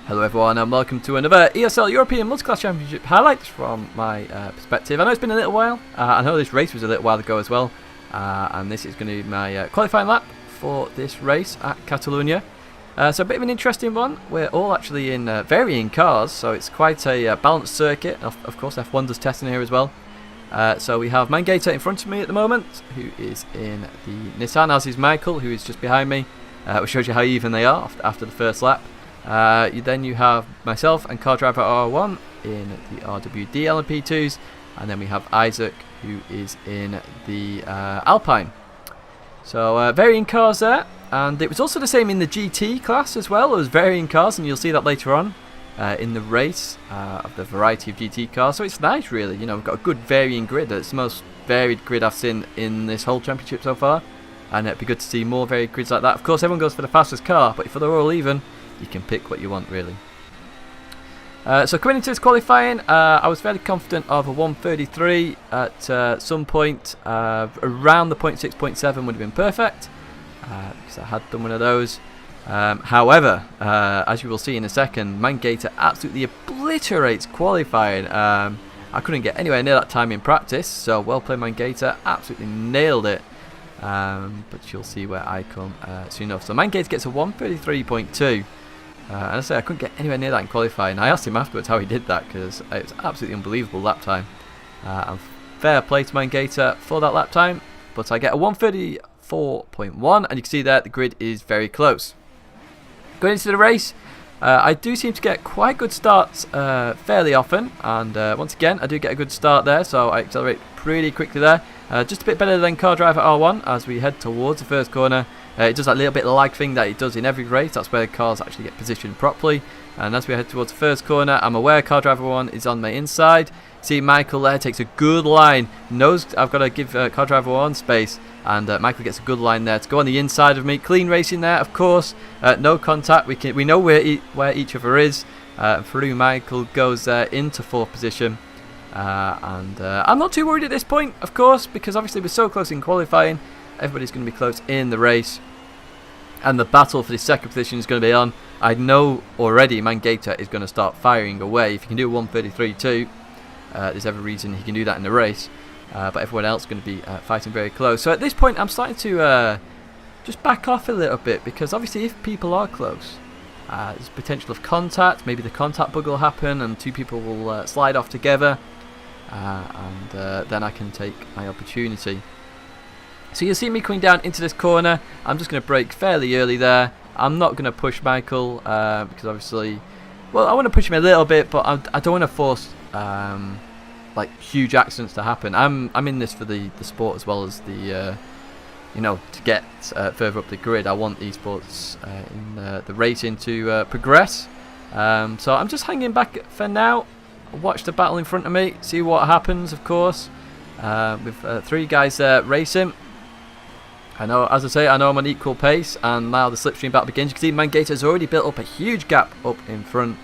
Hello everyone and welcome to another ESL European Multiclass Championship highlights from my perspective. I know it's been a little while, I know this race was a little while ago as well, and this is going to be my qualifying lap for this race at Catalunya. So a bit of an interesting one. We're all actually in varying cars, so it's quite a balanced circuit. Of course F1 does testing here as well. So we have Mangator in front of me at the moment, who is in the Nissan, as is Michael, who is just behind me, which shows you how even they are after the first lap. Then you have myself and car driver R1 in the RWD LMP2s, and then we have Isaac, who is in the Alpine. So varying cars there, and it was also the same in the GT class as well. There was varying cars, and you'll see that later on in the race of the variety of GT cars. So it's nice, really. You know, we've got a good varying grid. It's the most varied grid I've seen in this whole championship so far, and it'd be good to see more varied grids like that. Of course, everyone goes for the fastest car, but if they're all even, you can pick what you want, really. So coming into this qualifying, I was fairly confident of a 133 at some point. Around the 0.6, 0.7 would have been perfect, because I had done one of those. However, as you will see in a second, Mangator absolutely obliterates qualifying. I couldn't get anywhere near that time in practice, so well played Mangator, absolutely nailed it. But you'll see where I come soon enough. So Mangator gets a 133.2. And I say I couldn't get anywhere near that in qualifying. I asked him afterwards how he did that, because it was absolutely unbelievable lap time. And fair play to Mangator for that lap time. But I get a 134.1, and you can see there the grid is very close. Going into the race, I do seem to get quite good starts fairly often, and once again I do get a good start there, so I accelerate pretty quickly there. Just a bit better than car driver R1 as we head towards the first corner. It does that little bit of lag thing that it does in every race. That's where the cars actually get positioned properly. And as we head towards the first corner, I'm aware car driver 1 is on my inside. See Michael there takes a good line. Knows I've got to give car driver 1 space. And Michael gets a good line there to go on the inside of me. Clean racing there, of course. No contact. We know where each other is. Through Michael goes into 4th position. And I'm not too worried at this point, of course, because obviously we're so close in qualifying. Everybody's going to be close in the race, and the battle for the second position is going to be on. I know already Mangator is going to start firing away. If he can do a 133.2, there's every reason he can do that in the race. But everyone else is going to be fighting very close. So at this point, I'm starting to just back off a little bit, because obviously if people are close, there's potential of contact. Maybe the contact bug will happen, and two people will slide off together, and then I can take my opportunity. So you'll see me coming down into this corner. I'm just going to brake fairly early there. I'm not going to push Michael, because obviously, well, I want to push him a little bit, but I don't want to force like huge accidents to happen. I'm in this for the sport as well as the you know, to get further up the grid. I want esports in the racing to progress. So I'm just hanging back for now. Watch the battle in front of me, see what happens, of course, with 3 guys racing. I know, as I say, I know I'm on equal pace, and now the slipstream battle begins. You can see Mangator's already built up a huge gap up in front.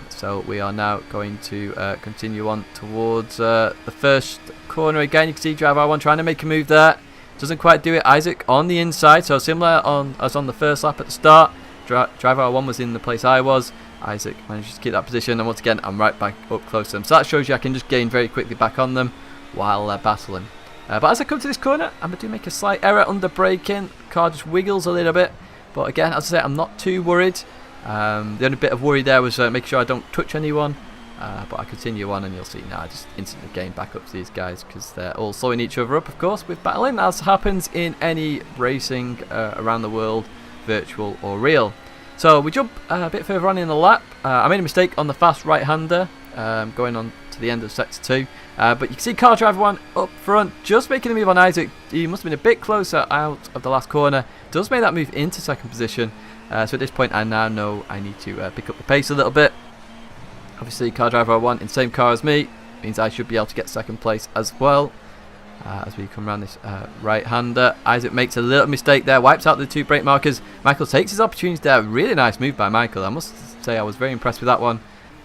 So we are now going to continue on towards the first corner again. You can see driver R1 trying to make a move there. Doesn't quite do it. Isaac on the inside, so similar as on the first lap at the start. Driver R1 was in the place I was. Isaac manages to keep that position, and once again I'm right back up close to them. So that shows you I can just gain very quickly back on them while battling. But as I come to this corner, I do make a slight error under braking. Car just wiggles a little bit, but again, as I say, I'm not too worried. The only bit of worry there was making sure I don't touch anyone. But I continue on, and you'll see now I just instantly gain back up to these guys, because they're all slowing each other up, of course, with battling, as happens in any racing around the world, virtual or real. So we jump a bit further on in the lap. I made a mistake on the fast right-hander, going on to the end of sector 2. But you can see car driver 1 up front, just making a move on Isaac. He must have been a bit closer out of the last corner. Does make that move into second position. So at this point I now know I need to pick up the pace a little bit. Obviously car driver 1 in the same car as me means I should be able to get second place as well. As we come around this right-hander, Isaac makes a little mistake there, wipes out the 2 brake markers. Michael takes his opportunity there. Really nice move by Michael. I must say I was very impressed with that one.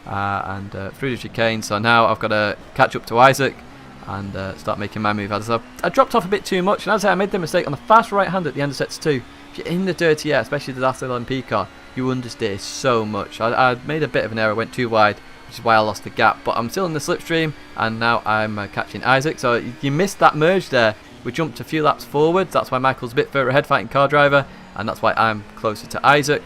And through the chicane, so now I've got to catch up to Isaac. and start making my move. As I dropped off a bit too much, and as I made the mistake on the fast right hand at the end of sets 2. If you're in the dirty air, especially the last LMP car, you understeer so much. I made a bit of an error, went too wide, which is why I lost the gap, but I'm still in the slipstream, and now I'm catching Isaac. So you missed that merge there. We jumped a few laps forward, that's why Michael's a bit further ahead fighting Car Driver, and that's why I'm closer to Isaac.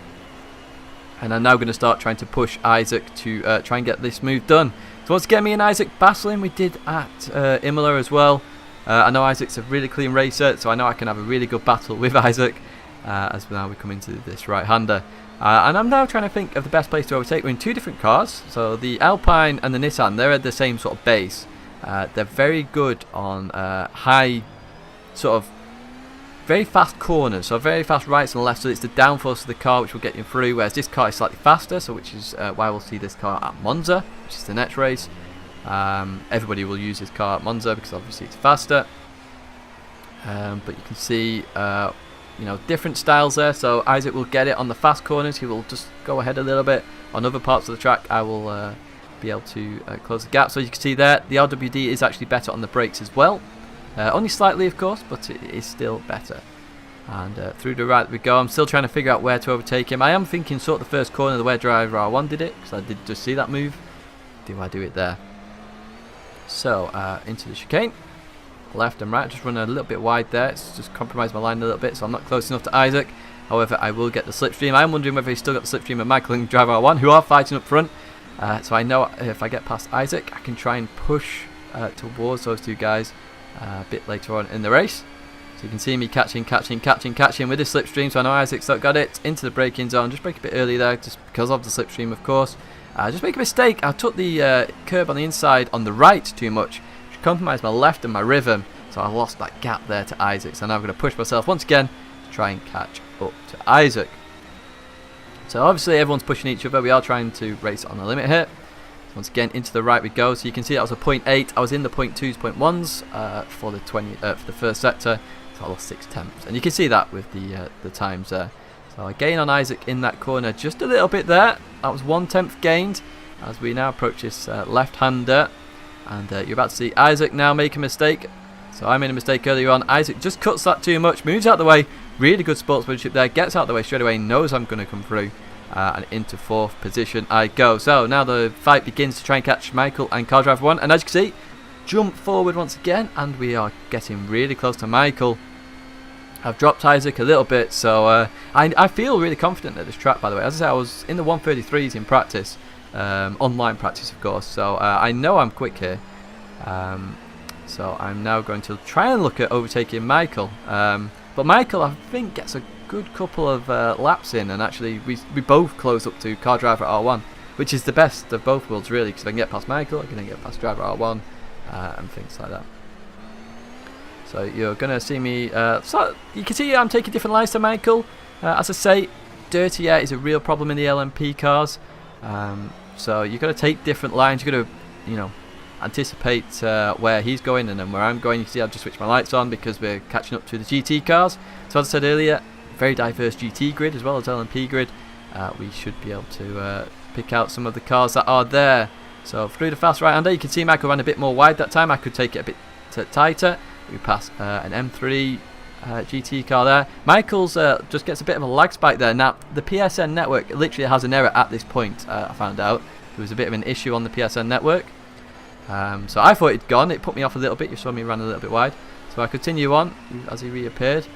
And I'm now going to start trying to push Isaac to try and get this move done. So once again, me and Isaac battling. We did at Imola as well. I know Isaac's a really clean racer, so I know I can have a really good battle with Isaac as now we come into this right-hander. And I'm now trying to think of the best place to overtake. We're in two different cars. So the Alpine and the Nissan, they're at the same sort of base. They're very good on high, sort of very fast corners, so very fast rights and lefts, so it's the downforce of the car which will get you through, whereas this car is slightly faster, so which is why we'll see this car at Monza, which is the next race. Everybody will use this car at Monza because obviously it's faster. But you can see different styles there, so Isaac will get it on the fast corners, he will just go ahead a little bit. On other parts of the track I will be able to close the gap. So you can see there, the RWD is actually better on the brakes as well. Only slightly, of course, but it is still better. And through the right we go. I'm still trying to figure out where to overtake him. I am thinking sort of the first corner, the way Driver R1 did it, because I did just see that move. Do I do it there? So, into the chicane. Left and right. Just run a little bit wide there. It's just compromised my line a little bit, so I'm not close enough to Isaac. However, I will get the slipstream. I'm wondering whether he's still got the slipstream of Michael and Driver R1, who are fighting up front. So I know if I get past Isaac, I can try and push towards those two guys a bit later on in the race. So you can see me catching with this slipstream. So I know Isaac's got it into the braking zone. Just brake a bit early there, just because of the slipstream, of course. Just make a mistake. I took the curb on the inside on the right too much, which compromised my left and my rhythm. So I lost that gap there to Isaac. So now I'm going to push myself once again to try and catch up to Isaac. So obviously everyone's pushing each other. We are trying to race on the limit here. So once again into the right we go. So you can see that was a 0.8. I was in the 0.2s, 0.1s for the for the first sector. So I lost 6 tenths, and you can see that with the times there. So I gain on Isaac in that corner just a little bit there. That was 1 tenth gained as we now approach this left-hander, and you're about to see Isaac now make a mistake. So I made a mistake earlier on. Isaac just cuts that too much, moves out the way. Really good sportsmanship there. Gets out the way straight away. Knows I'm going to come through, and into 4th position I go. So now the fight begins to try and catch Michael and Car Driver 1, and as you can see, jump forward once again, and we are getting really close to Michael. I've dropped Isaac a little bit, so I feel really confident at this track, by the way. As I said, I was in the 133s in practice, online practice of course, so I know I'm quick here. So I'm now going to try and look at overtaking Michael, but Michael I think gets a good couple of laps in, and actually we both close up to Car Driver R1, which is the best of both worlds really, because I can get past Michael, I can then get past Driver R1, and things like that. So you're going to see me, so you can see I'm taking different lines to Michael. As I say, dirty air is a real problem in the LMP cars. So you've got to take different lines, you've got to, anticipate where he's going and then where I'm going. You can see I've just switched my lights on because we're catching up to the GT cars. So as I said earlier, very diverse GT grid as well as LMP grid. We should be able to pick out some of the cars that are there. So through the fast right-hander, you can see Michael ran a bit more wide that time. I could take it a bit tighter. We passed an M3 GT car there. Michael's just gets a bit of a lag spike there. Now, the PSN network literally has an error at this point, I found out. There was a bit of an issue on the PSN network. So I thought it'd gone. It put me off a little bit. You saw me run a little bit wide. So I continue on as he reappeared.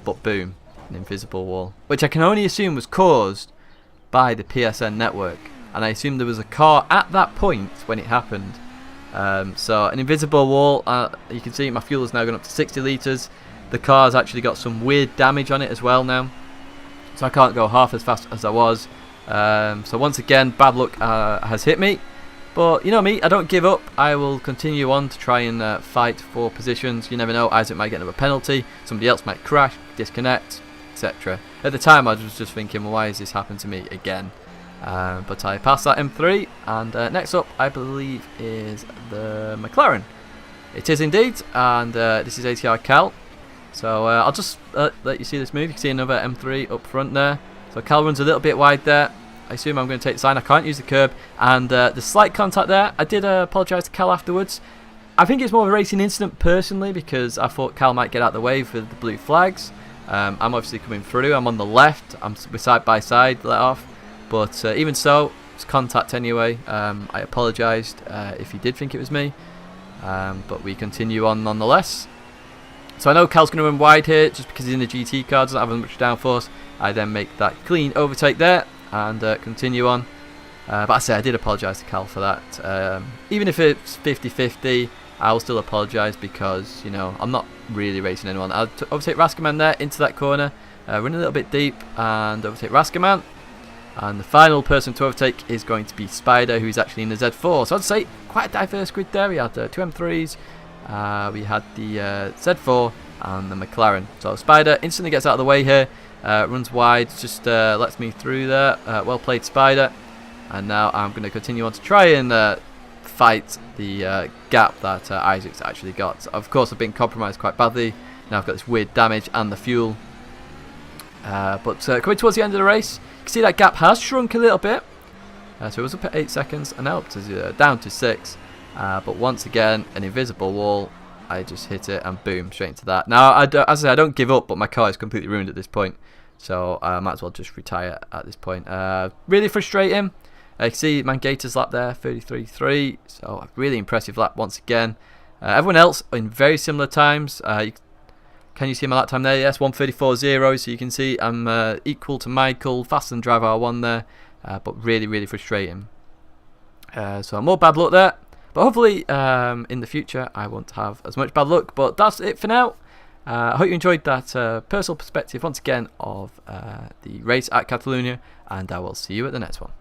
But boom, an invisible wall. Which I can only assume was caused by the PSN network. And I assume there was a car at that point when it happened. So an invisible wall, you can see my fuel has now gone up to 60 litres. The car's actually got some weird damage on it as well now, so I can't go half as fast as I was. So once again, bad luck has hit me, but you know me, I don't give up. I will continue on to try and fight for positions. You never know, Isaac might get another penalty, somebody else might crash, disconnect, etc. At the time I was just thinking, well, why has this happened to me again? But I passed that M3, and next up I believe is the McLaren. It is indeed, and this is ATR Cal. So I'll just let you see this move. You can see another M3 up front there. So Cal runs a little bit wide there. I assume I'm going to take the sign. I can't use the curb, and the slight contact there. I did apologise to Cal afterwards. I think it's more of a racing incident personally, because I thought Cal might get out of the way for the blue flags. I'm obviously coming through. I'm on the left. We're side by side, let off. But even so, it's contact anyway. I apologised if you did think it was me. But we continue on nonetheless. So I know Cal's going to run wide here just because he's in the GT car, doesn't have as much downforce. I then make that clean overtake there and continue on. But I say I did apologise to Cal for that. Even if it's 50-50, I will still apologise because, you know, I'm not really racing anyone. I'll overtake Raskaman there into that corner, run a little bit deep and overtake Raskaman. And the final person to overtake is going to be Spider, who's actually in the Z4. So I'd say quite a diverse grid there. We had two M3s, we had the Z4 and the McLaren. So Spider instantly gets out of the way here, runs wide, just lets me through there. Well played, Spider. And now I'm going to continue on to try and fight the gap that Isaac's actually got. So of course, I've been compromised quite badly. Now I've got this weird damage and the fuel. But coming towards the end of the race, you can see that gap has shrunk a little bit. So it was up at 8 seconds and now up to down to 6. But once again, an invisible wall. I just hit it and boom, straight into that. Now, as I say, I don't give up, but my car is completely ruined at this point. So I might as well just retire at this point. Really frustrating. You can see Mangator's lap there, 33.3. So a really impressive lap once again. Everyone else in very similar times. Can you see my lap time there? Yes, 1:34.0. So you can see I'm equal to Michael, faster than driver R1 there. But really, really frustrating. So more bad luck there. But hopefully in the future I won't have as much bad luck. But that's it for now. I hope you enjoyed that personal perspective once again of the race at Catalunya. And I will see you at the next one.